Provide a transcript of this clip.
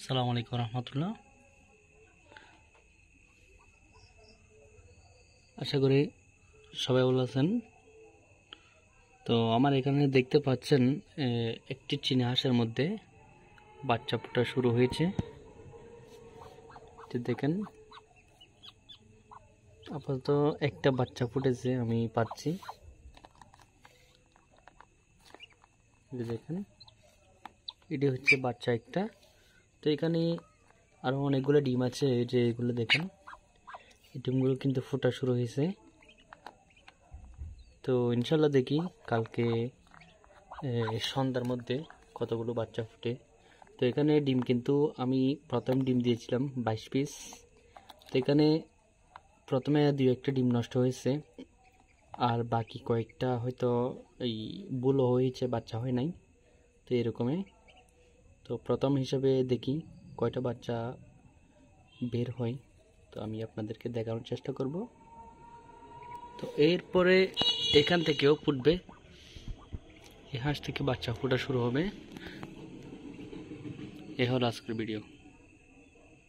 আসসালামু আলাইকুম রহমতুল্লাহ। আশা করি সবাই ভালো আছেন। তো আমার এখানে দেখতে পাচ্ছেন একটি চীনা হাঁসের মধ্যে বাচ্চা ফোটা শুরু হয়েছে। দেখেন আপাতত একটা বাচ্চা ফুটেছে আমি পাচ্ছি। দেখেন এটি হচ্ছে বাচ্চা একটা। তো এখানে আরো অনেকগুলো ডিম আছে, এই যে এগুলো দেখেন, এই ডিমগুলো কিন্তু ফোটা শুরু হয়েছে। তো ইনশাল্লাহ দেখি কালকে সন্ধ্যার মধ্যে কতগুলো বাচ্চা ফুটে। তো এখানে ডিম কিন্তু আমি প্রথম ডিম দিয়েছিলাম 22 পিস। তো এখানে প্রথমে 2-1টা ডিম নষ্ট হয়েছে, আর বাকি কয়েকটা হয়তো এই বুলো হয়েছে, বাচ্চা হয় নাই। তো এরকমই। তো প্রথম হিসাবে দেখি কয়টা বাচ্চা বের হয়, তো আমি আপনাদেরকে দেখানোর চেষ্টা করব। তো এরপরে এখান থেকেও ফুটবে, এই হাঁস থেকে বাচ্চা ফোটা শুরু হবে। এ হলো আজকের ভিডিও।